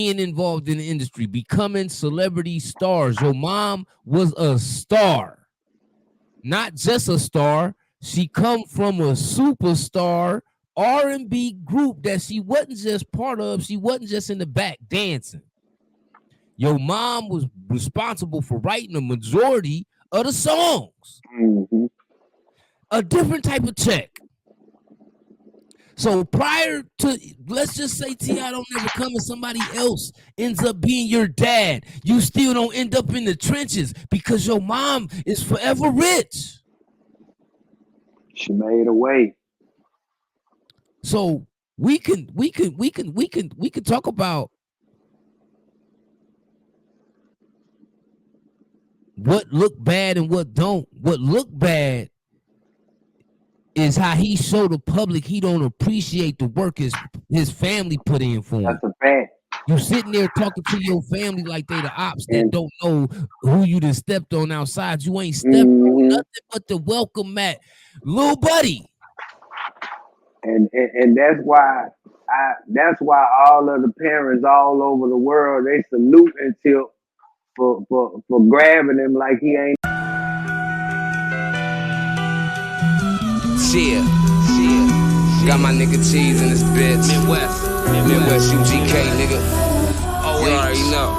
being involved in the industry, becoming celebrity stars. Your mom was a star, not just a star. She come from a superstar R&B group that she wasn't just part of. She wasn't just in the back dancing. Your mom was responsible for writing the majority of the songs. Mm-hmm. A different type of check. So prior to, let's just say T.I. don't ever come and somebody else ends up being your dad, you still don't end up in the trenches because your mom is forever rich. She made a way. So we can talk about what look bad and what don't. What look bad is how he showed the public he don't appreciate the work his family put in for him. That's a fact. You sitting there talking to your family like they the ops that And don't know who you done stepped on outside. You ain't stepped on nothing but the welcome mat, little buddy. and that's why all of the parents all over the world they salute and tip for grabbing him like he ain't. Cheer. Got my nigga Cheese in this bitch. Midwest UGK, nigga. You already know.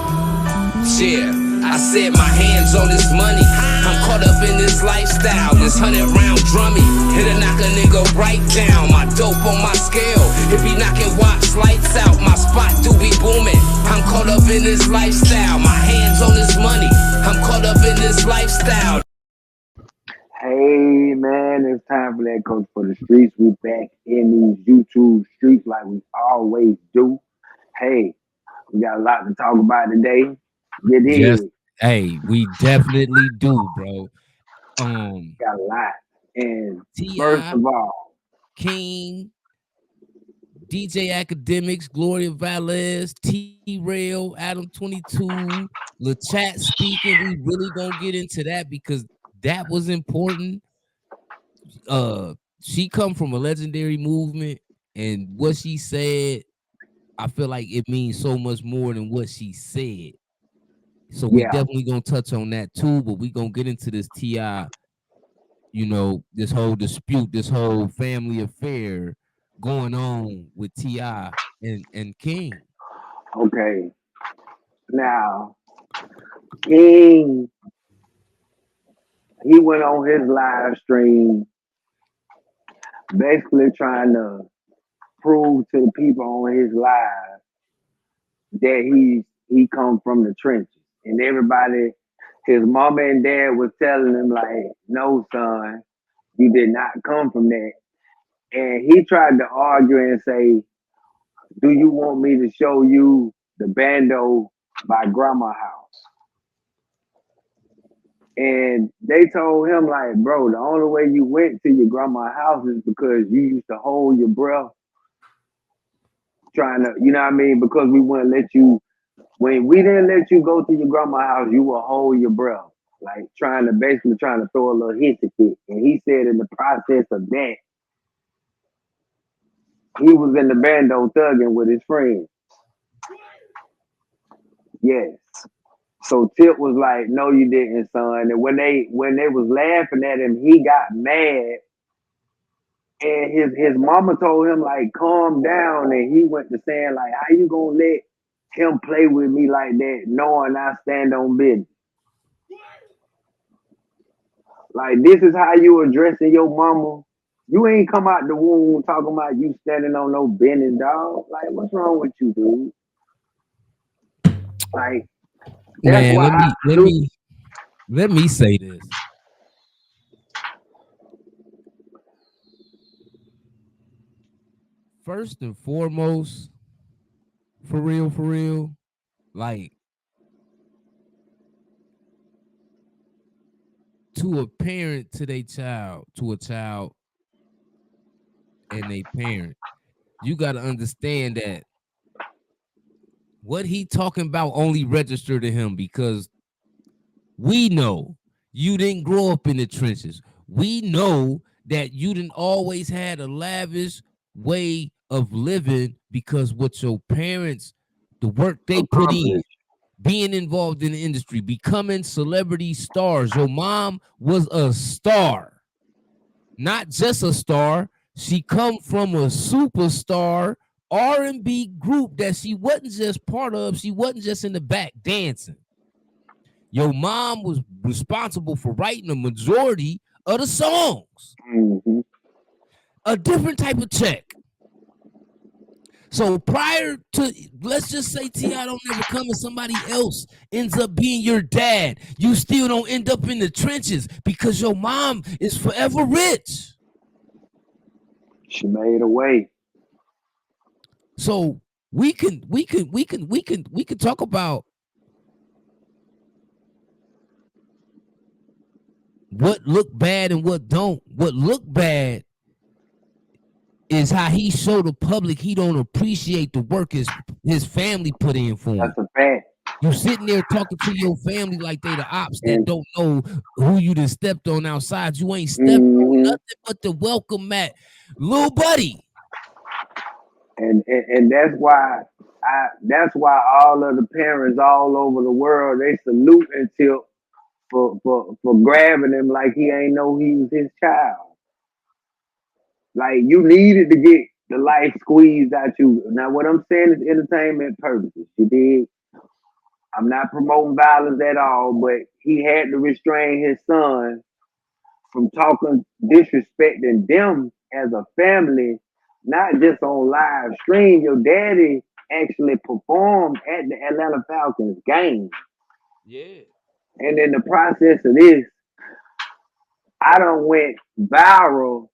Cheer. I said my hands on this money. I'm caught up in this lifestyle. This 100-round drummy. It'll knock a nigga right down. My dope on my scale. If he knocking watch lights out, my spot do be booming. I'm caught up in this lifestyle. My hands on this money. I'm caught up in this lifestyle. Hey man, it's time for that Coach for the Streets. We back in these YouTube streets like we always do. Hey, we got a lot to talk about today. Get Yes, in. hey, we definitely do, bro. Got a lot. And first T.I., of all, King, DJ Academics, Gloria Valez, T-Rail, Adam 22, LeChat speaking. We really gonna get into that because that was important. She come from a legendary movement, and what she said, I feel like it means so much more than what she said. So we yeah, definitely gonna touch on that too, but we gonna get into this T.I., this whole dispute, this whole family affair going on with T.I. and King. okay. Now, King, he went on his live stream basically trying to prove to the people on his live that he come from the trenches. And everybody, his mama and dad was telling him like, no son, you did not come from that. And he tried to argue and say, do you want me to show you the bando by grandma house? And they told him like, bro, the only way you went to your grandma's house is because you used to hold your breath trying to, you know what I mean? Because we wouldn't let you, when we didn't let you go to your grandma's house, you would hold your breath, like basically trying to throw a little hissy fit. And he said in the process of that, he was in the bando thugging with his friends. Yes. So Tip was like, "No, you didn't, son." And when they was laughing at him, he got mad. And his mama told him like, "Calm down." And he went to saying like, "How you gonna let him play with me like that, knowing I stand on business? Like this is how you addressing your mama. You ain't come out the womb talking about you standing on no business, dog. Like what's wrong with you, dude? Like that's Man, why let I me let salute." me let me say this. First and foremost, for real, like to a parent to their child, to a child and a parent, you got to understand that what he talking about only registered to him because we know you didn't grow up in the trenches. We know that you didn't always had a lavish way of living because what your parents the work they put in, accomplished. being involved in the industry, becoming celebrity stars. Your mom was a star, not just a star. She come from a superstar R&B group that she wasn't just part of. She wasn't just in the back dancing. Your mom was responsible for writing the majority of the songs. Mm-hmm. A different type of check. So prior to, let's just say T.I. don't ever come and somebody else ends up being your dad, you still don't end up in the trenches because your mom is forever rich. She made a way. So we can talk about what look bad and what don't. What look bad is how he showed the public he don't appreciate the work his family put in for him. That's a fact. You sitting there talking to your family like they the ops that And don't know who you done stepped on outside. You ain't stepped on mm-hmm. nothing but the welcome mat, little buddy. and that's why all of the parents all over the world they salute until for grabbing him like he ain't know he was his child. Like you needed to get the life squeezed out you. Now what I'm saying is entertainment purposes. You did. I'm not promoting violence at all, but he had to restrain his son from talking, disrespecting them as a family, not just on live stream. Your daddy actually performed at the Atlanta Falcons game. Yeah. And in the process of this, I done went viral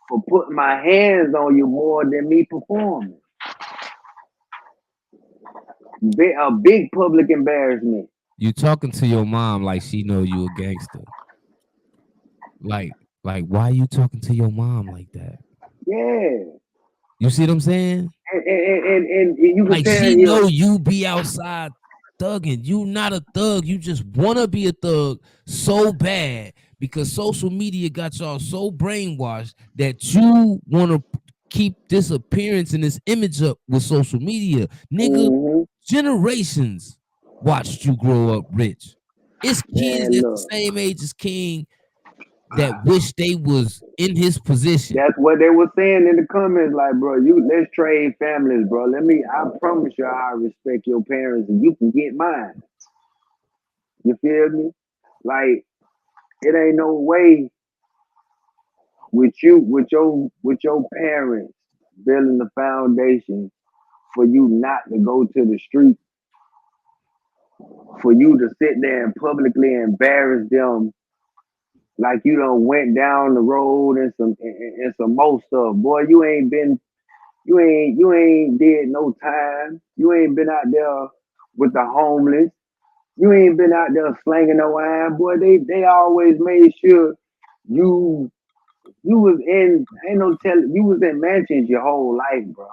for putting my hands on you more than me performing. A big public embarrassment. You talking to your mom like she know you a gangster. Like, why you talking to your mom like that? Yeah. You see what I'm saying? And you can Like tell she you, know you be outside thugging. You not a thug. You just want to be a thug so bad because social media got y'all so brainwashed that you want to keep this appearance and this image up with social media. Nigga, mm-hmm, generations watched you grow up rich. It's kids man, that's look. the same age as King that wish they was in his position. That's what they were saying in the comments. Like, bro, let's trade families, bro. I promise you, I respect your parents, and you can get mine. You feel me? Like, it ain't no way with your parents building the foundation for you not to go to the street, for you to sit there and publicly embarrass them like you done went down the road and some more stuff. Boy, you ain't did no time. You ain't been out there with the homeless. You ain't been out there slanging no iron. Boy, they always made sure you was in ain't no telling you was in mansions your whole life, bro.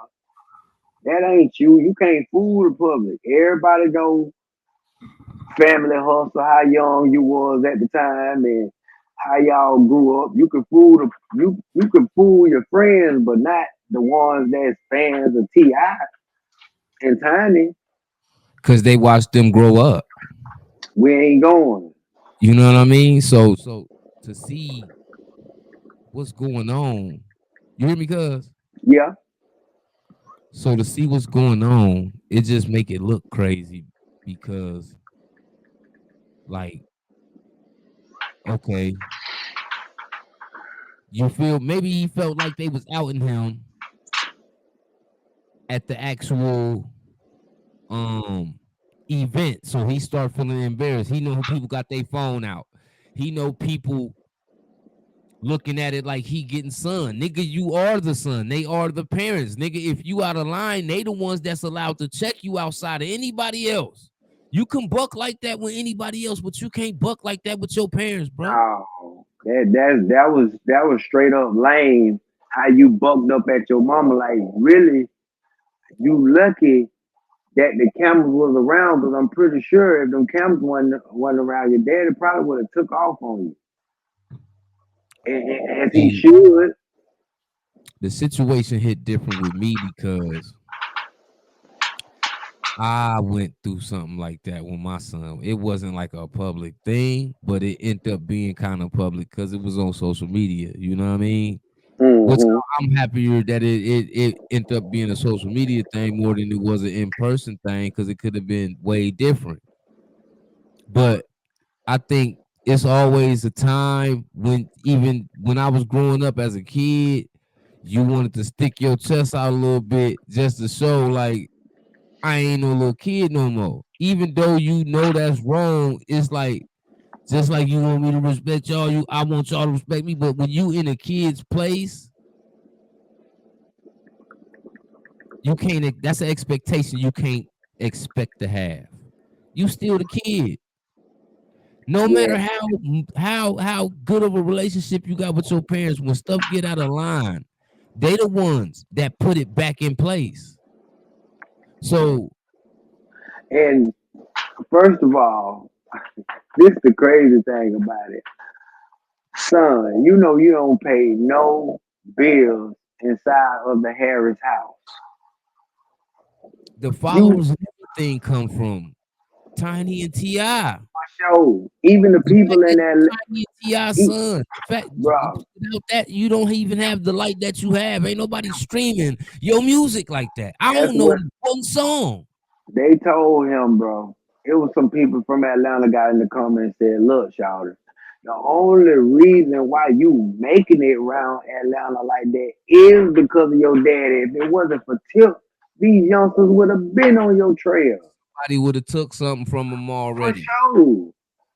That ain't you. You can't fool the public. Everybody know family hustle, how young you was at the time and how y'all grew up. You can fool your friends, but not the ones that's fans of T.I. and Tiny. Cause they watched them grow up. We ain't going. You know what I mean? So to see what's going on, you hear me, cuz? Yeah. So to see what's going on, it just make it look crazy because, like, okay, you feel maybe he felt like they was outing him at the actual event, so he started feeling embarrassed. He know people got their phone out. He know people looking at it like he getting son. Nigga, you are the son. They are the parents. Nigga, if you out of line, they the ones that's allowed to check you outside of anybody else. You can buck like that with anybody else, but you can't buck like that with your parents, bro. Oh, that was straight up lame. How you bucked up at your mama? Like, really? You lucky that the cameras was around, because I'm pretty sure if them cameras wasn't around, your daddy probably would have took off on you, as he See, should. the situation hit different with me because I went through something like that with my son. It wasn't like a public thing, but it ended up being kind of public because it was on social media. You know what I mean? Which Mm-hmm. I'm happier that it ended up being a social media thing more than it was an in person thing because it could have been way different. But I think it's always a time when even when I was growing up as a kid, you wanted to stick your chest out a little bit just to show like I ain't no little kid no more. Even though you know that's wrong, it's like just like you want me to respect y'all, I want y'all to respect me. But when you in a kid's place, you can't. That's an expectation you can't expect to have. You still the kid. No Yeah, matter how good of a relationship you got with your parents, when stuff get out of line, they the ones that put it back in place. So and first of all, this the crazy thing about it. Son, you know you don't pay no bills inside of the Harris house. the You followers and everything come from Tiny and Ti. show even the The people fact in that that, Tiny and Ti he, son, the fact bro. without that you don't even have the light that you have. Ain't nobody streaming your music like that. I That's don't know what one song. they told him, bro. It was some people from Atlanta got in the comments and said, "Look, Shouter, the only reason why you making it around Atlanta like that is because of your daddy. If it wasn't for Tip, these youngsters would have been on your trail Somebody would have took something from them for already. sure.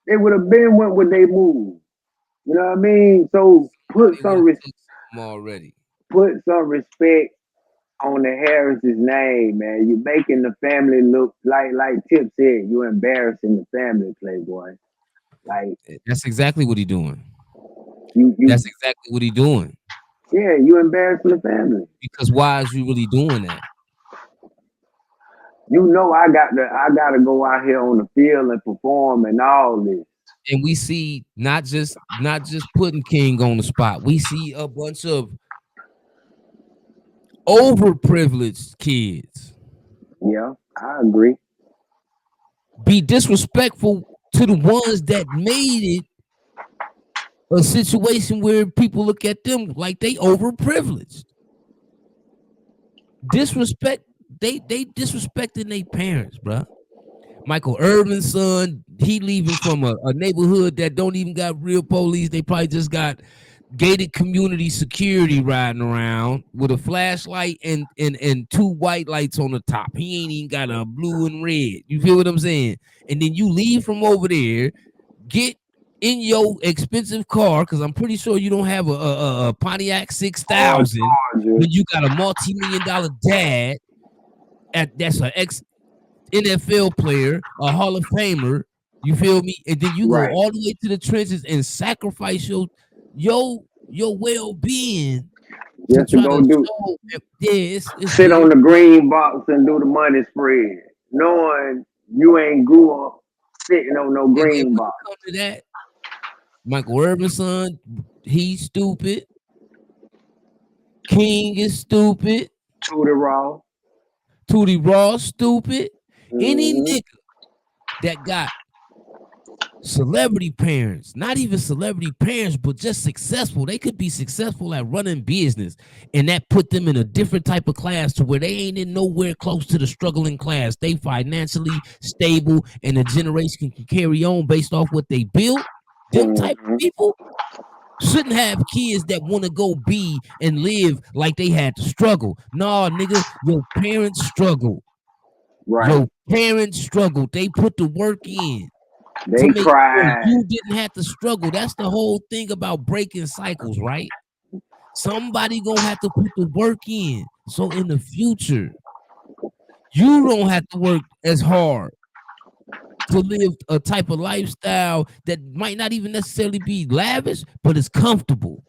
They would have been went where they moved. You know what I mean? So Somebody would have took something already. put some respect on the Harris's name, man. You're making the family look like Tip said. You embarrassing the family, Playboy. Like That's exactly what he doing. you, That's exactly what he doing. yeah, you embarrassing the family. Because why is you really doing that? You know, I gotta go out here on the field and perform and all this. And we see not just putting King on the spot. We see a bunch of overprivileged kids Yeah, I agree. be disrespectful to the ones that made it a situation where people look at them like they overprivileged. Disrespect, they disrespecting their parents, bro. Michael Irvin's son, he leaving from a neighborhood that don't even got real police. They probably just got gated community security riding around with a flashlight and two white lights on the top. He ain't even got a blue and red. You feel what I'm saying? And then you leave from over there, get in your expensive car because I'm pretty sure you don't have a Pontiac Or 6000 Georgia, when you got a multi-million-dollar dad that's an ex NFL player, a Hall of Famer. You feel me? And then you go right? all the way to the trenches and sacrifice your well being to Just to try to go do show. Yeah, it's sit on very. the green box and do the money spread, knowing you ain't grew up sitting on no And then green when box. it comes to that, Michael Irvin's son, he's stupid. King is stupid. To the raw. Tootie Raw stupid. Any Mm-hmm. nigga that got celebrity parents, not even celebrity parents, but just successful. They could be successful at running business, and that put them in a different type of class to where they ain't in nowhere close to the struggling class. They financially stable, and the generation can carry on based off what they built. Them type of Mm-hmm. people shouldn't have kids that want to go be and live like they had to struggle. Nah, nigga, your parents struggled. Right. Your parents struggled. They put the work in to They make sure cried. you didn't have to struggle. That's the whole thing about breaking cycles, right? Somebody gonna have to put the work in. So in the future, you don't have to work as hard to live a type of lifestyle that might not even necessarily be lavish, but it's comfortable.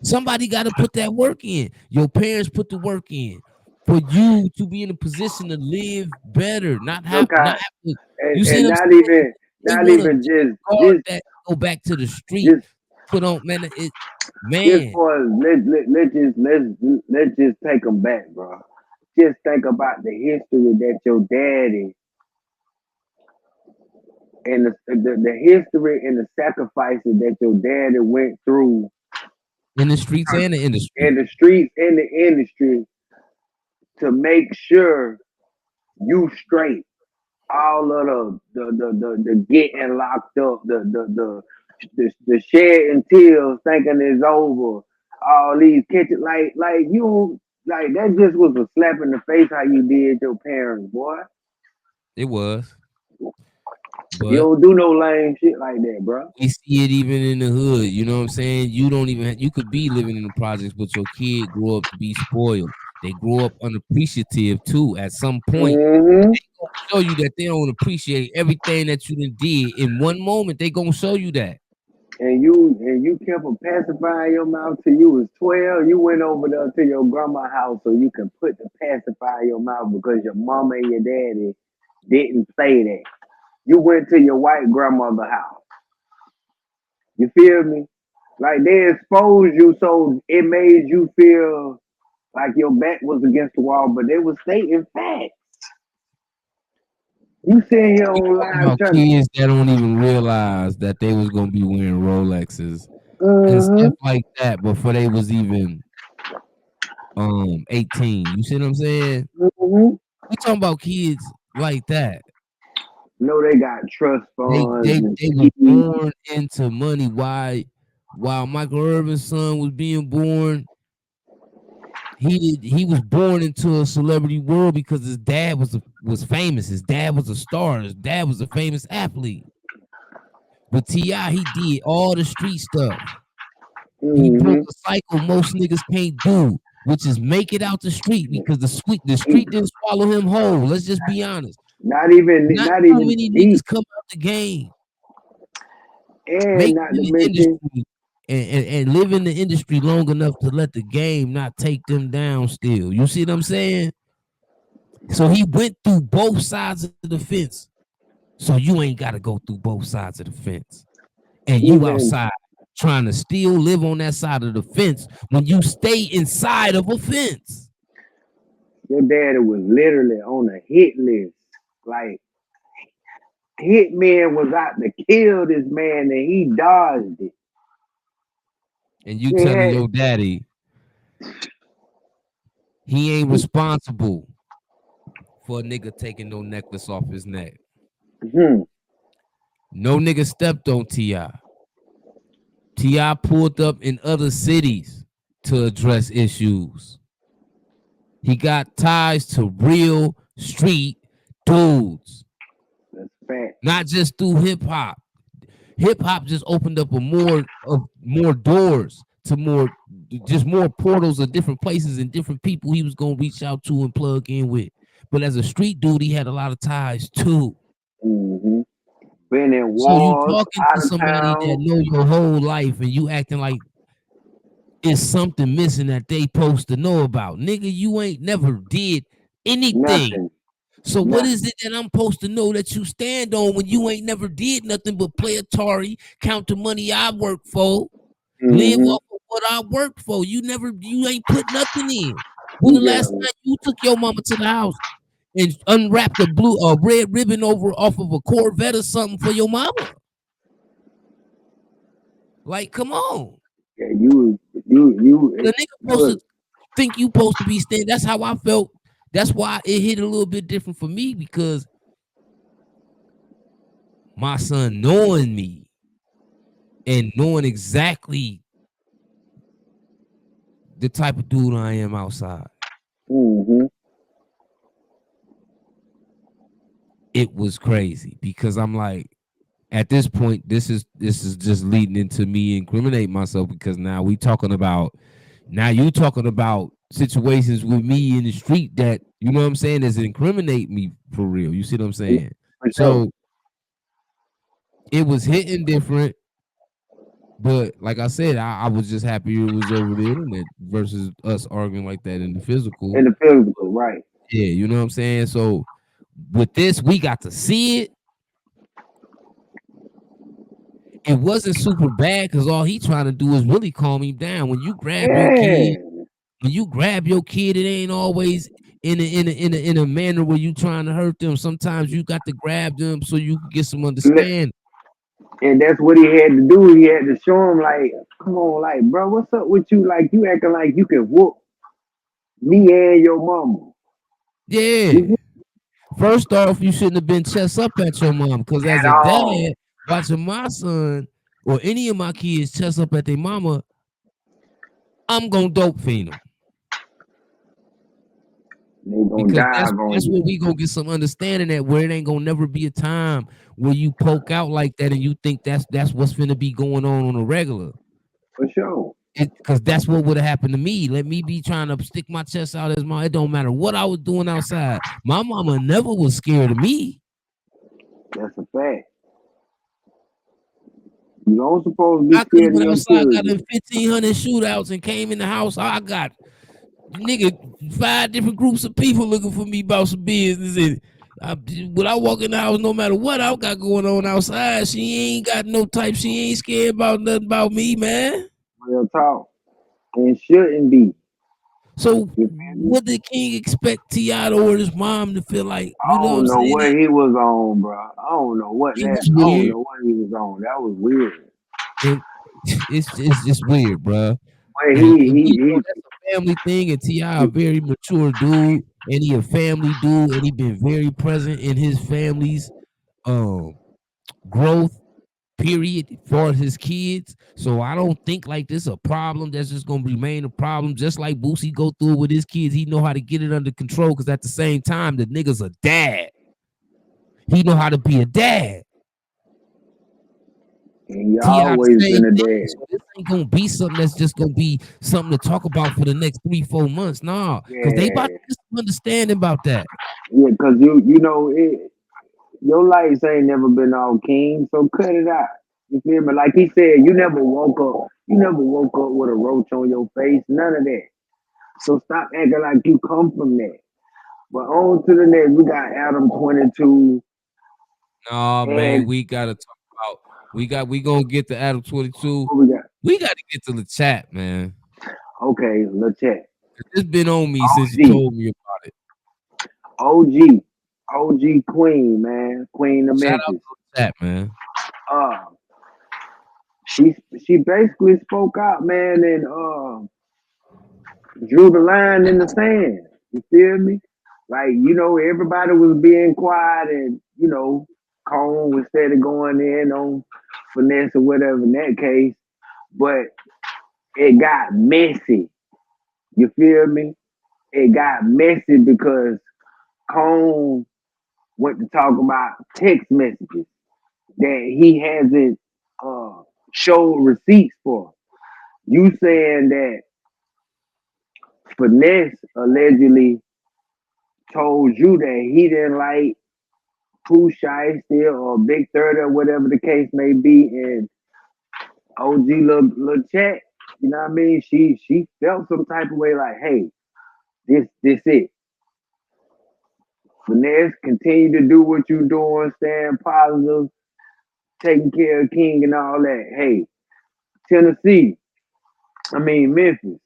Somebody got to put that work in. Your parents put the work in for you to be in a position to live better, Look not how have to. You see and what I'm not saying? even They not want to even guard that, go back to the street, just put on, man. just Man, for let's just take them back, bro. just think about the history that your daddy and the history and the sacrifices that your daddy went through in the streets and the in industry. the streets and the industry to make sure you straight. All of the getting locked up, the shedding tears, thinking it's over. All these kitchen like you like that just was a slap in the face how you did your parents, boy. It was, You but don't do no lame shit like that, bro. we see it even in the hood. You know what I'm saying? You don't even you could be living in the projects, but your kid grew up to be spoiled. They grow up unappreciative too. At some point, Mm-hmm. they gonna show you that they don't appreciate everything that you done did. In one moment, they gonna show you that. And you kept a pacifier in your mouth till you was 12. You went over there to your grandma's house so you can put the pacifier in your mouth because your mama and your daddy didn't say that. You went to your white grandmother's house. You feel me? Like they exposed you so it made you feel like your back was against the wall, but they were stating facts. You sitting here We on talking live about trying kids that don't even realize that they was gonna be wearing Rolexes and to, stuff like that before they was even 18. You see what I'm saying? mm-hmm. We talking about kids like that. Know they got trust They funds they and they was shit. born into money. Why while Michael Irvin's son was being born, he was born into a celebrity world because his dad was famous. His dad was a star. His dad was a famous athlete. But T.I., he did all the street stuff. He broke Mm-hmm. a cycle most niggas can't do, which is make it out the street because the street didn't swallow him whole. Let's just be honest. Not Not too even many deep, niggas come out the game, and make it not in to the mention, industry, and live in the industry long enough to let the game not take them down still. You see what I'm saying? So he went through both sides of the fence. So you ain't got to go through both sides of the fence. And you even outside trying to still live on that side of the fence when you stay inside of a fence. your daddy was literally on a hit list. Like Hitman was out to kill this man, and he dodged it. And you They telling had, your daddy he ain't responsible for a nigga taking no necklace off his neck. hmm, No nigga stepped on T.I. T.I. pulled up in other cities to address issues. He got ties to real street dudes, that's fact. not just through hip hop. Hip hop just opened up more doors to more portals of different places and different people he was gonna reach out to and plug in with. But as a street dude, he had a lot of ties too. Mm-hmm. Been in So you wars, talking to out of somebody that town, know your whole life and you acting like it's something missing that they supposed to know about. Nigga, you ain't never did anything. nothing, So what is nothing. it that I'm supposed to know that you stand on when you ain't never did nothing but play Atari, count the money I work for, live Mm-hmm. off of what I worked for? You ain't put nothing in. When You the last get time you took your mama to the house and unwrapped a red ribbon over off of a Corvette or something for your mama? Like, come on. yeah, you But a nigga supposed look. to think you supposed to be standing. That's how I felt. That's why it hit a little bit different for me because my son knowing me and knowing exactly the type of dude I am outside, Mm-hmm. it was crazy because I'm like, at this point, this is just leading into me incriminate myself because now you talking about situations with me in the street that you know what I'm saying is incriminate me for real. You see what I'm saying? For sure. So it was hitting different, but like I said, I was just happy it was over the internet versus us arguing like that in the In physical. the physical, right? Yeah, you know what I'm saying? So with this, we got to see it. It wasn't super bad because all he trying to do is really calm him down. Yeah. When you grab your kid, it ain't always in a manner where you trying to hurt them. Sometimes you got to grab them so you can get some Le- understanding. And that's what he had to do. He had to show him, like, come on, like, bro, what's up with you? Like, you acting like you can whoop me and your mama. Yeah. You First off, you shouldn't have been chest up at your mom because as at a all. dad, watching my son or any of my kids chest up at their mama, I'm gonna dope fiend them They gonna because that's dive on that's you. where we gonna get some understanding that where it ain't gonna never be a time where you poke out like that and you think that's what's finna be going on a regular. For sure. Because that's what would have happened to me. Let me be trying to stick my chest out as mom. It don't matter what I was doing outside. My mama never was scared of me. That's a fact. You don't supposed to be I could have scared of went your outside, got children. in 1,500 shootouts, and came in the house. I got nigga 5 different groups of people looking for me about some business. And when I walk in the house, no matter what I got going on outside, she ain't got no type. She ain't scared about nothing about me, man. Real talk. And shouldn't be. So You feel me? what did King expect T.I. or his mom to feel like? You I know what I'm don't know saying? what he was on, bro. I don't know what It that. was I don't weird. know what he was on. That was weird. And it's just weird, bro. But And we know that's a family thing. And Ti a very mature dude, and he a family dude, and he been very present in his family's um growth. Period for his kids. So I don't think like this a problem that's just gonna remain a problem. Just like Boosie go through with his kids, he know how to get it under control. Because at the same time, the nigga's a dad. He know how to be a dad. and you T.I. the always same been a thing. dad. So this ain't gonna be something that's just gonna be something to talk about for the next 3-4 months. Nah, because they about to Yeah. get some understanding about that. Yeah, cause you know it, your lights ain't never been all king, so cut it out. You feel me? Like he said, you never woke up. You never woke up with a roach on your face. None of that. So stop acting like you come from that. But on to the next, we got Adam 22 Nah, man, and we gotta talk about. We gonna get to Adam 22. what we got? We gotta get to the chat, man. Okay, let's check. It's been on me since you OG, told me about it. OG, OG Queen, man, Queen of Shout out Memphis. to the chat, man. Uh, she she basically spoke out, man, and drew the line in the sand. You feel me? Like, you know, everybody was being quiet and, you know, Cone was steady going in on finesse or whatever in that case. But it got messy. You feel me? It got messy because Cone went to talk about text messages that he hasn't showed receipts for. You saying that Finesse allegedly told you that he didn't like Pooh Shiesty or Big 30 or whatever the case may be, and OG little chat, you know what I mean? She felt some type of way like, hey, this it. Finesse, continue to do what you doing, staying positive, taking care of King and all that. Hey, Tennessee, Memphis,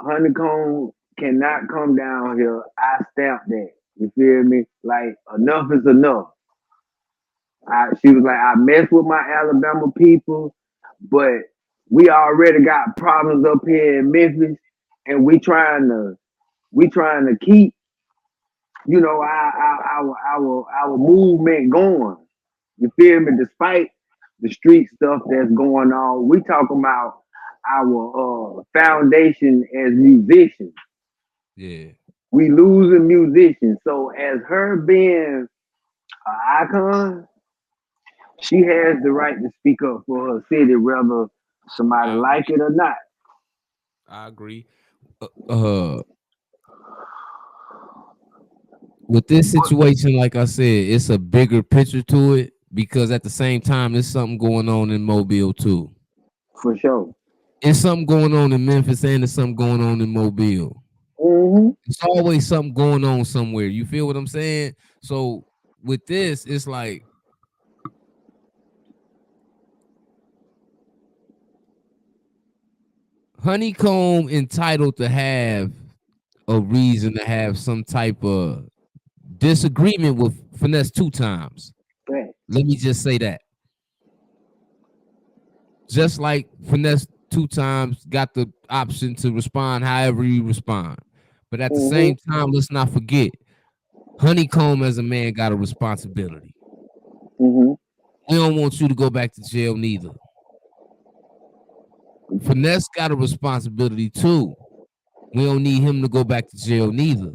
HoneyKomb cannot come down here. I stamp that. You feel me? Like, enough is enough. She was like, I mess with my Alabama people, but we already got problems up here in Memphis, and we trying to keep, you know, our movement going. You feel me? Despite the street stuff that's going on, we talking about our foundation as musicians. Yeah. We losing musicians. So as her being an icon, she has the right to speak up for her city, whether somebody I like agree. it or not. I agree. Uh, with this situation, like I said, it's a bigger picture to it because at the same time, there's something going on in Mobile too. For sure. It's something going on in Memphis and there's something going on in Mobile. Mm-hmm. It's always something going on somewhere. You feel what I'm saying? So with this, it's like HoneyKomb entitled to have a reason to have some type of disagreement with Finesse2Tymes. Right. Let me just say that. Just like Finesse2Tymes got the option to respond however you respond. But at the same time, let's not forget, HoneyKomb as a man got a responsibility. We don't want you to go back to jail neither. Finesse got a responsibility too. We don't need him to go back to jail neither.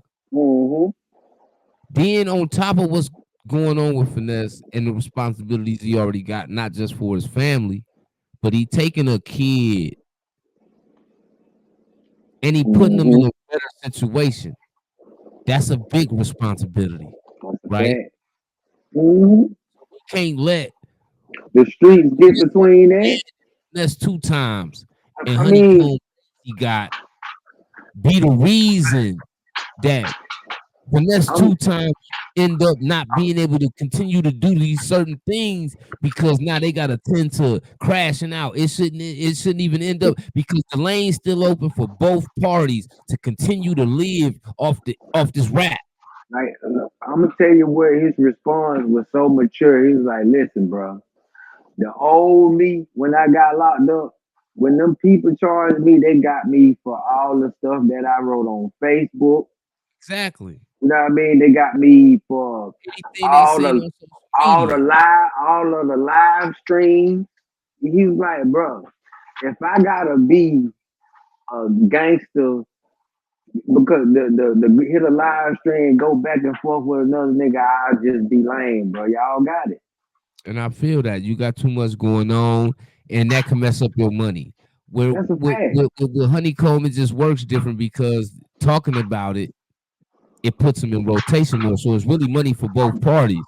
Then on top of what's going on with Finesse and the responsibilities he already got, not just for his family, but he taking a kid and he putting them in a better situation. That's a big responsibility, right? We can't let The streets get between that. That's 2 times and I mean, HoneyKomb he got be the reason that the next I'm 2 times end up not being able to continue to do these certain things because now they gotta tend to crashing out. It shouldn't even end up because the lane's still open for both parties to continue to live off this rap. like, I'm gonna tell you where his response was so mature. He was like, "Listen, bro, the old me when I got locked up, when them people charged me, they got me for all the stuff that I wrote on Facebook. Exactly. You know what I mean? They got me for Anything they all say the on social media. all of the live streams." He was like, "Bro, if I gotta be a gangster because the hit a live stream, go back and forth with another nigga, I'll just be lame, bro. Y'all got it." And I feel that you got too much going on, and that can mess up your money. Where That's a with fact. with, with, with HoneyKomb, it just works different because talking about it, it puts them in rotation more. So it's really money for both parties.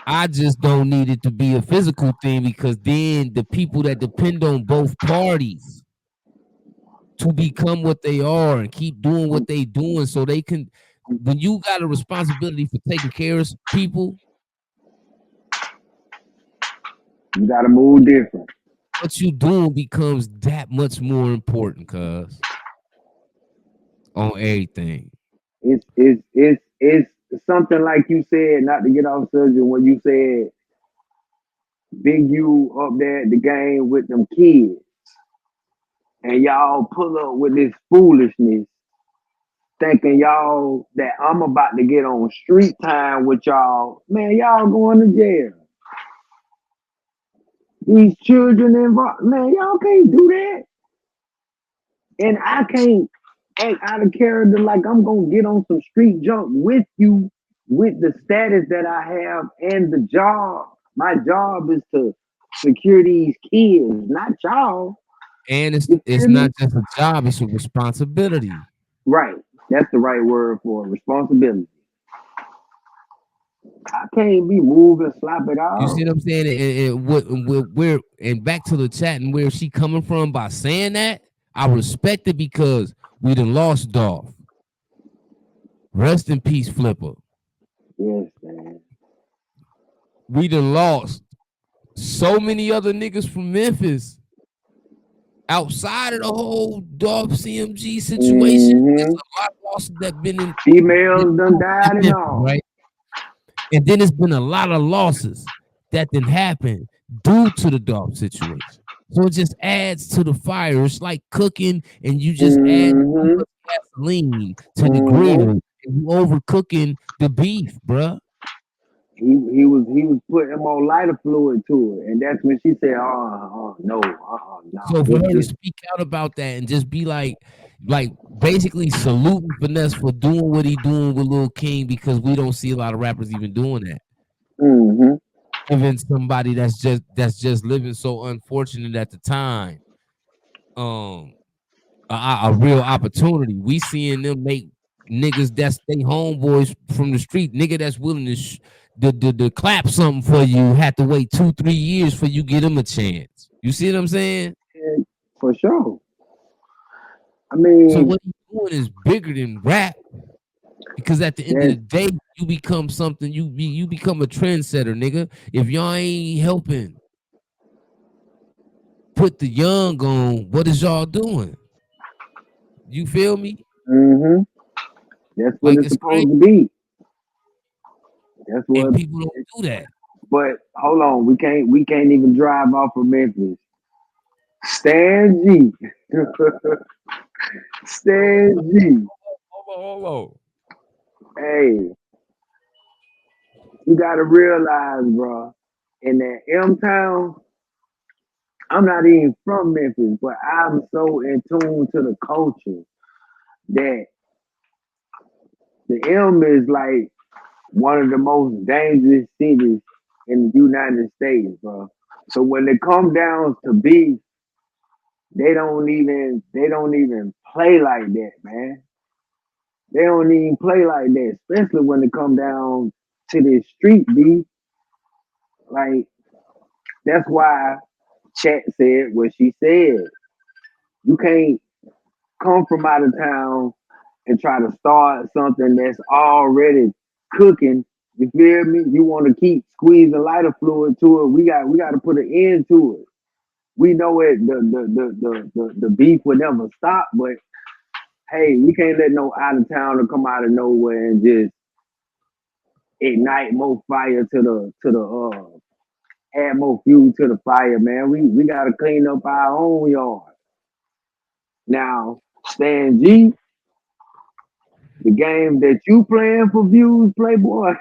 I just don't need it to be a physical thing because then the people that depend on both parties to become what they are and keep doing what they doing so they can when you got a responsibility for taking care of people, You gotta move different. what you doing becomes that much more important, cuz on everything. It's something like you said, not to get off subject, when you said Big U up there at the game with them kids, and y'all pull up with this foolishness, thinking y'all that I'm about to get on street time with y'all. Man, y'all going to jail. These children involved, man, y'all can't do that. And I can't act out of character like I'm gonna get on some street junk with you with the status that I have and the job. My job is to secure these kids, not y'all. And it's You it's feel me? not just a job, it's a responsibility. Right. That's the right word for it. Responsibility. I can't be moving, slap it You see off. what I'm saying? And back to the chat and where she coming from by saying that, I respect it because we done lost Dolph. Rest in peace, Flipper. Yes, man. We done lost so many other niggas from Memphis outside of the whole Dolph CMG situation. There's Mm-hmm. a lot of losses that been Females done died and Memphis, all. right? And then it's been a lot of losses that didn't happen due to the Dolph situation. So it just adds to the fire. It's like cooking and you just add too Mm-hmm. much gasoline to the Mm-hmm. grill and you overcooking the beef, bruh. He was putting more lighter fluid to it, and that's when she said, no, no, So for her to speak out about that and just be like basically saluting Finesse for doing what he doing with Lil King because we don't see a lot of rappers even doing that. Mm-hmm. Giving somebody that's just living so unfortunate at the time, um, a real opportunity. We seeing them make niggas that's they homeboys from the street, nigga that's willing to the clap something for you, had to wait 2-3 years for you get him a chance. You see what I'm saying? Yeah, for sure. I So mean, what he's doing is bigger than rap because at the end of that's the day, you become something. You become a trendsetter, nigga. If y'all ain't helping put the young on, what is y'all doing? You feel me? mm-hmm. That's what Like it's it's crazy, supposed to be. That's and what. people don't do that. But hold on, we can't even drive off of Memphis. Stan G. Stan G. Hold on. Hey, you gotta realize, bro, in that M town, I'm not even from Memphis, but I'm so in tune to the culture that the M is like one of the most dangerous cities in the United States, bro. So when it come down to beef, they don't even play like that, man. They don't even play like that, especially when it come down to this street beef. Like that's why Chat said what she said. You can't come from out of town and try to start something that's already cooking. You feel me? You want to keep squeezing lighter fluid to it. We got to put an end to it. We know it. The beef will never stop, but hey, we can't let no out of towner come out of nowhere and just ignite more fire to the add more fuel to the fire, man. We gotta clean up our own yard. Now, Stan G, the game that you playing for views, Playboy,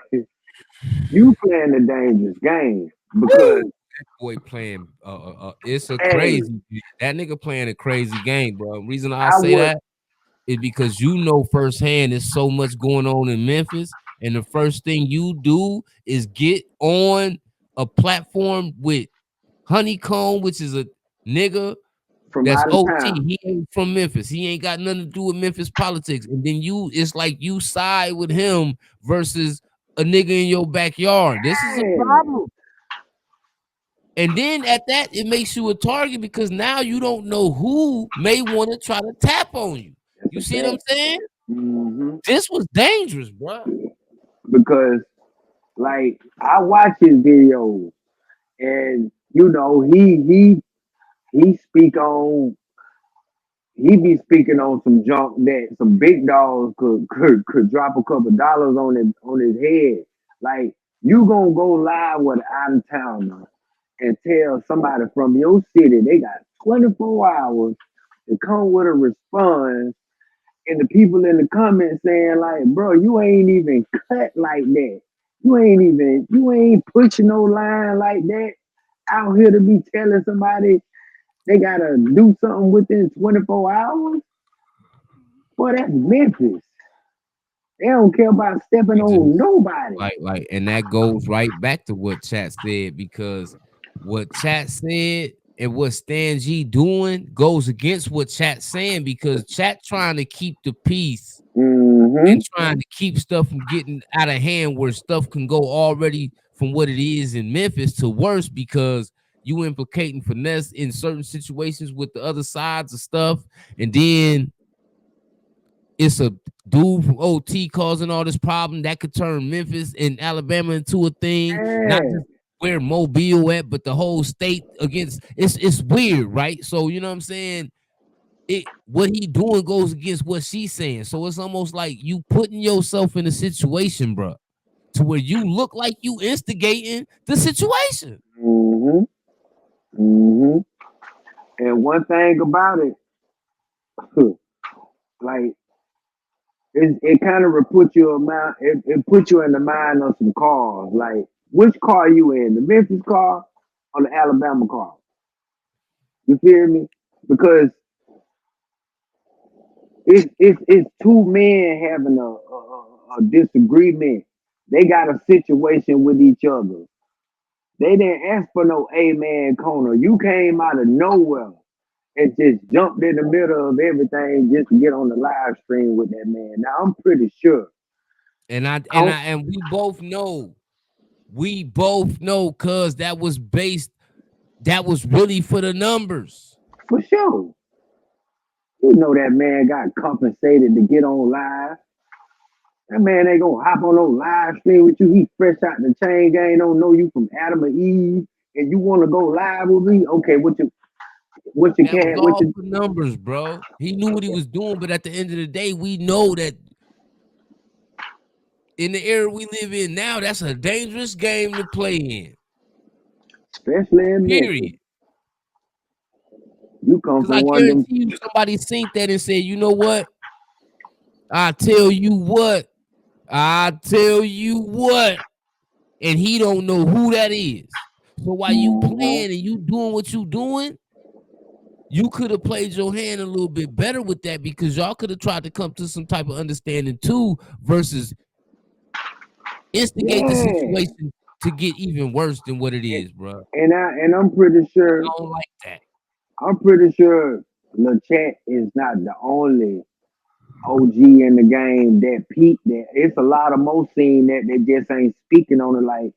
you playing the dangerous game because Woo! That boy playing it's a hey, crazy that nigga playing a crazy game, bro. Reason I I say would that is because you know firsthand there's so much going on in Memphis, and the first thing you do is get on a platform with HoneyKomb, which is a nigga from that's out of OT. town. He ain't from Memphis. He ain't got nothing to do with Memphis politics. And then it's like you side with him versus a nigga in your backyard. This is a Man, problem. And then at that, it makes you a target because now you don't know who may want to try to tap on you. that's You a see what I'm fact. saying? hmm This was dangerous, bro. Because like I watch his videos and he speak on he be speaking on some junk that some big dogs could drop a couple dollars on his head. Like you gonna go live with an out of towner and tell somebody from your city they got 24 hours to come with a response, and the people in the comments saying like, bro, you ain't even cut like that. You ain't pushing no line like that out here to be telling somebody they gotta do something within 24 hours. Boy, that's Memphis. They don't care about stepping You on just nobody. and that goes right back to what Chat said because what Chat said and what Stan G doing goes against what Chat's saying because Chat trying to keep the peace and Mm-hmm. trying to keep stuff from getting out of hand where stuff can go already from what it is in Memphis to worse because you implicating finesse in certain situations with the other sides of stuff, and then it's a dude from OT causing all this problem that could turn Memphis and Alabama into a thing, not Yeah. just where Mobile at, but the whole state against it's weird, right? So you know what I'm saying? What he doing goes against what she's saying. So it's almost like you putting yourself in a situation, bro, to where you look like you instigating the situation. Mm-hmm. Mm-hmm. And one thing about it, like it kind of put you amount it put you in the mind of some cars. Like which car you in, the Memphis car or the Alabama car? You feel me? Because it's two men having a disagreement. They got a situation with each other. They didn't ask for no A-man corner. You came out of nowhere and just jumped in the middle of everything just to get on the live stream with that man. Now I'm pretty sure. And we both know, cuz that was really for the numbers. For sure. You know that man got compensated to get on live. That man ain't gonna hop on no live stream with you. He fresh out the chain gang, don't know you from Adam or Eve, and you wanna go live with me? Okay, what you That was can't what all you for numbers, bro. He knew what he was doing, but at the end of the day, we know that in the era we live in now, that's a dangerous game to play in. Especially in Memphis. Period. You come Because from I one of them. guarantee you somebody seen that and said, you know what? I tell you what. And he don't know who that is. So while you playing and you doing what you doing, you could have played your hand a little bit better with that, because y'all could have tried to come to some type of understanding too, versus instigate the situation to get even worse than what it is, bro. And I'm pretty sure. I don't like that. I'm pretty sure LeChat is not the only OG in the game that peaked that. It's a lot of more seen that they just ain't speaking on it. Like,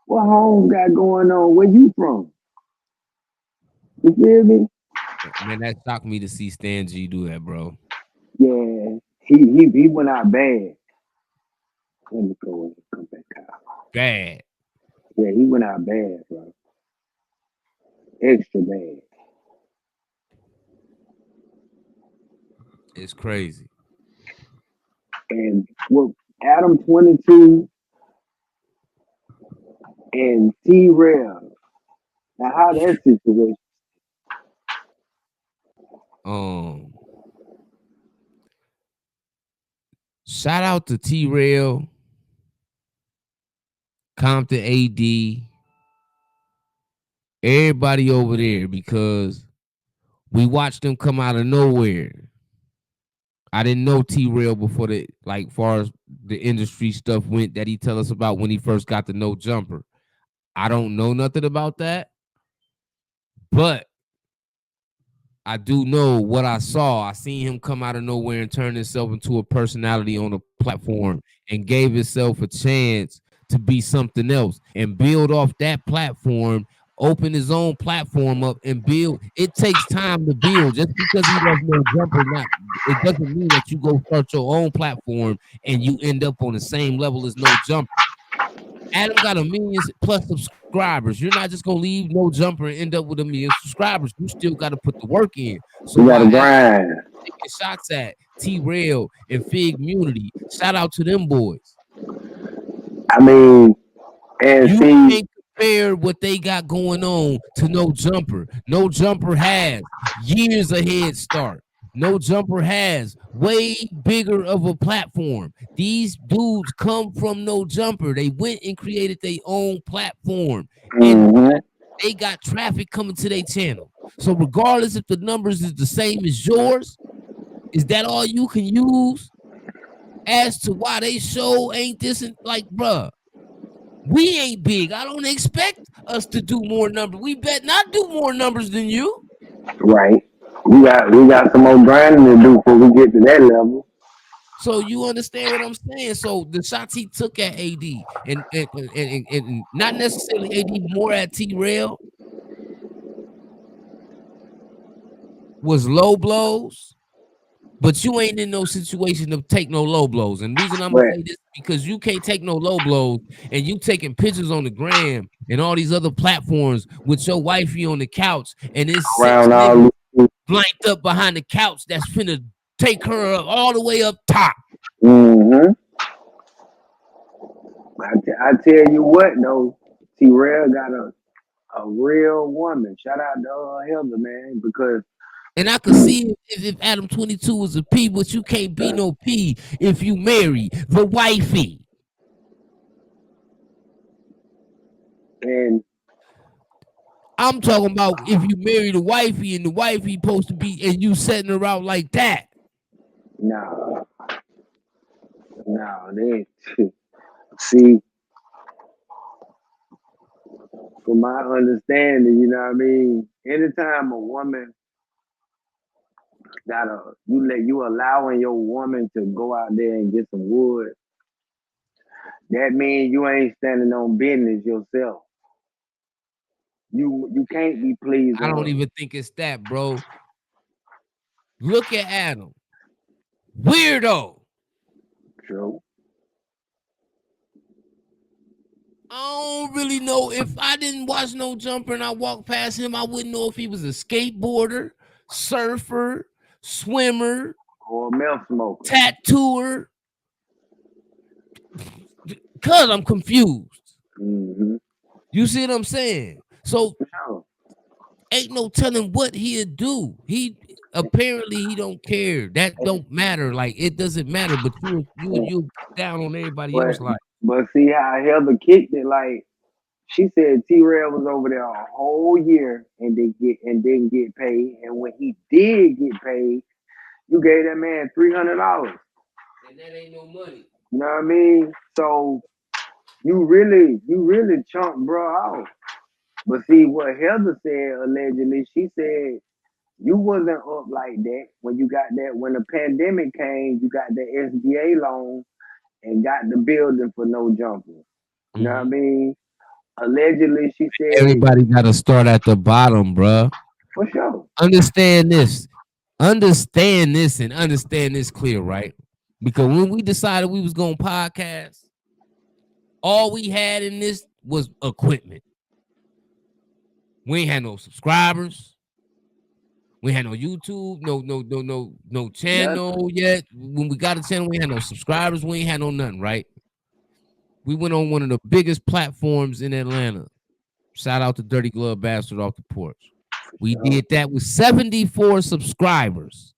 what Holmes got going on? Where you from? You feel me? Man, that shocked me to see Stan G do that, bro. Yeah, he went out bad. Let me go and come back out. Bad. Yeah, he went out bad, bro. Extra bad. It's crazy. And what Adam 22 and T-Rail. Now, how that situation? Shout out to T-Rail, Compton AD, everybody over there, because we watched them come out of nowhere. I didn't know T-Rail before the, like, far as the industry stuff went that he tell us about when he first got the No Jumper. I don't know nothing about that, but I do know what I saw. I seen him come out of nowhere and turn himself into a personality on a platform and gave himself a chance to be something else and build off that platform, open his own platform up and build. It takes time to build. Just because he does No Jumper, it doesn't mean that you go start your own platform and you end up on the same level as No Jumper. Adam got 1 million plus subscribers. You're not just gonna leave No Jumper and end up with 1 million subscribers. You still got to put the work in. So You gotta while Adam grind. taking shots at T-Rail and Fig Munity, shout out to them boys. I mean, and You see, can't compare what they got going on to No Jumper. No Jumper has years a head start. No Jumper has way bigger of a platform. These dudes come from No Jumper. They went and created their own platform, and they got traffic coming to their channel. So regardless if the numbers is the same as yours, is that all you can use as to why they show ain't this? Like, bruh, we ain't big. I don't expect us to do more numbers. We bet not do more numbers than you. right? We got some more grinding to do before we get to that level. So you understand what I'm saying? So the shots he took at AD and not necessarily AD, more at T-Rail, was low blows, but you ain't in no situation to take no low blows. And the reason I'm gonna say this is because you can't take no low blows and you taking pictures on the gram and all these other platforms with your wifey on the couch and it's 6 niggas blanked up behind the couch that's finna take her up all the way up top. I tell you what though, T-Rail got a real woman. Shout out to Heather, man, because. And I could see if Adam 22 was a P, but you can't be no P if you marry the wifey. And I'm talking about if you marry the wifey and the wifey supposed to be, and you setting her out like that. No, they see. From my understanding, you know what I mean. Anytime a woman you allowing your woman to go out there and get some wood, that means you ain't standing on business yourself. You can't be pleased. I don't even think it's that, bro. Look at Adam. Weirdo. True. I don't really know. If I didn't watch No Jumper and I walked past him, I wouldn't know if he was a skateboarder, surfer, swimmer, or a meth smoker, tattooer. because I'm confused. Mm-hmm. You see what I'm saying? So For sure. ain't no telling what he'll do. He apparently he don't care. That don't matter. Like it doesn't matter. But you down on everybody But else. Like but see how Heather kicked it. Like she said, T-Rail was over there a whole year and didn't get paid. And when he did get paid, you gave that man $300. and that ain't no money. You know what I mean? So you really chunked bro out. But see what Heather said allegedly, she said you wasn't up like that when you got that when the pandemic came, you got the SBA loan and got the building for no jumper. You know what I Mhm. mean? Allegedly, she said, Everybody got to start at the bottom, bruh. for sure. Understand this. Understand this and understand this clear, right? Because when we decided we was going to podcast, all we had in this was equipment. We ain't had no subscribers. We had no YouTube, no Nothing. channel yet. When we got a channel, we ain't had no subscribers. We ain't had no nothing, right? We went on one of the biggest platforms in Atlanta. Shout out to Dirty Glove Bastard off the porch. We So, did that with 74 subscribers.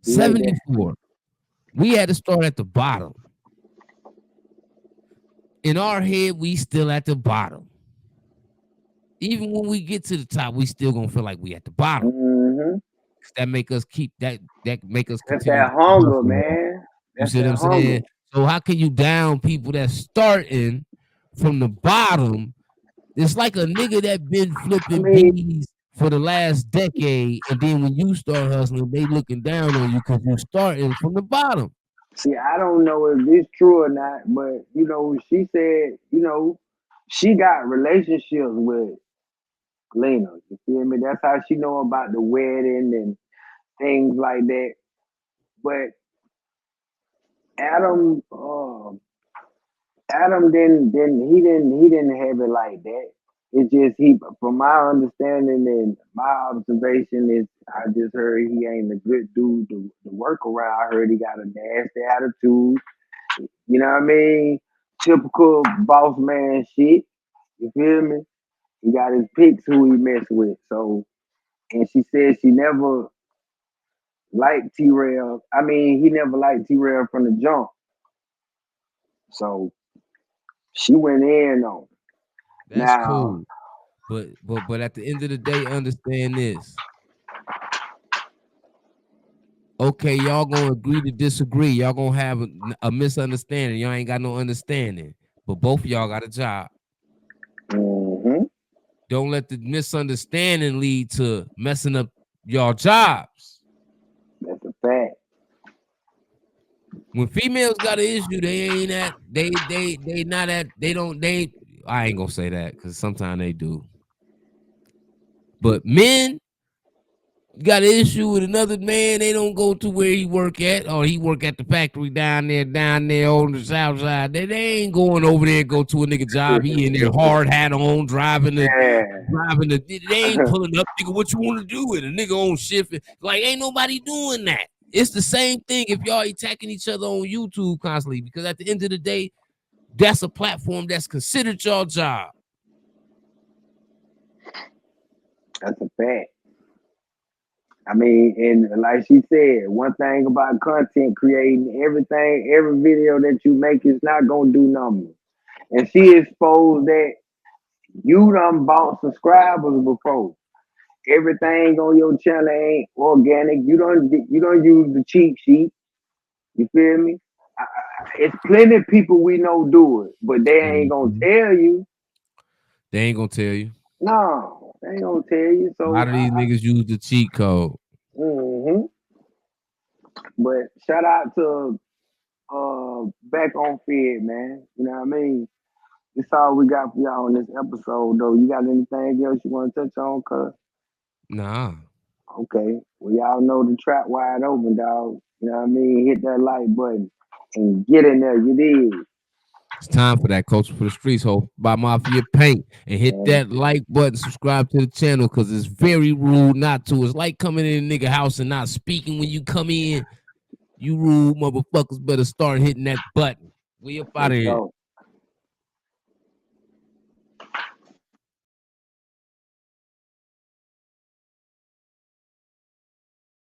you like that? 74. We had to start at the bottom. In our head, we still at the bottom. Even when we get to the top, we still gonna feel like we at the bottom. Mm-hmm. That make us keep that make us That's continue to that keep hunger, hustling. man. You That's see what that I'm hunger. saying? So how can you down people that starting from the bottom? It's like a nigga that been I flipping mean, bees for the last decade, and then when you start hustling, they looking down on you because you starting from the bottom. see, I don't know if this true or not, but she said, she got relationships with Lena. You feel me? That's how she know about the wedding and things like that. But Adam, Adam didn't have it like that. It's just from my understanding and my observation is, I just heard he ain't a good dude to work around. I heard he got a nasty attitude. You know what I mean? Typical boss man shit. You feel me? He got his picks who he mess with. So, and she said she never liked T-Rail. I mean, he never liked T-Rail from the jump. So she went in on him. That's Now, cool. But at the end of the day, understand this. Okay, y'all gonna agree to disagree. Y'all gonna have a misunderstanding. Y'all ain't got no understanding. But both of y'all got a job. mm-hmm, Don't let the misunderstanding lead to messing up y'all jobs. that's a fact. When females got an issue, they ain't at they not at they don't they I ain't gonna say that because sometimes they do. But men got an issue with another man, they don't go to where he work at, or he work at the factory down there on the south side. They ain't going over there and go to a nigga job. He in there hard hat on, driving the they ain't pulling up, nigga. What you want to do with a nigga on shift? Like ain't nobody doing that. It's the same thing if y'all attacking each other on YouTube constantly, because at the end of the day, that's a platform that's considered your job. That's a fact. I mean, and like she said, one thing about content creating, every video that you make is not gonna do numbers. And she exposed that you done bought subscribers before. Everything on your channel ain't organic. You don't use the cheap sheet. You feel me? It's plenty of people we know do it, but they ain't gonna Mhm. tell you. They ain't gonna tell you. No, they ain't gonna tell you. A lot So, of these niggas use the cheat code. hmm but shout out to back on Fed, man. You know what I mean? That's all we got for y'all on this episode, though. You got anything else you want to touch on, cuz? Nah. Okay. Well, y'all know the trap wide open, dog. You know what I mean? Hit that like button and get in there. You did. It's time for that culture for the streets, ho. Buy Mafia Paint and hit that like button, subscribe to the channel, because it's very rude not to. It's like coming in a nigga house and not speaking when you come in. You rude motherfuckers better start hitting that button. We up out of here.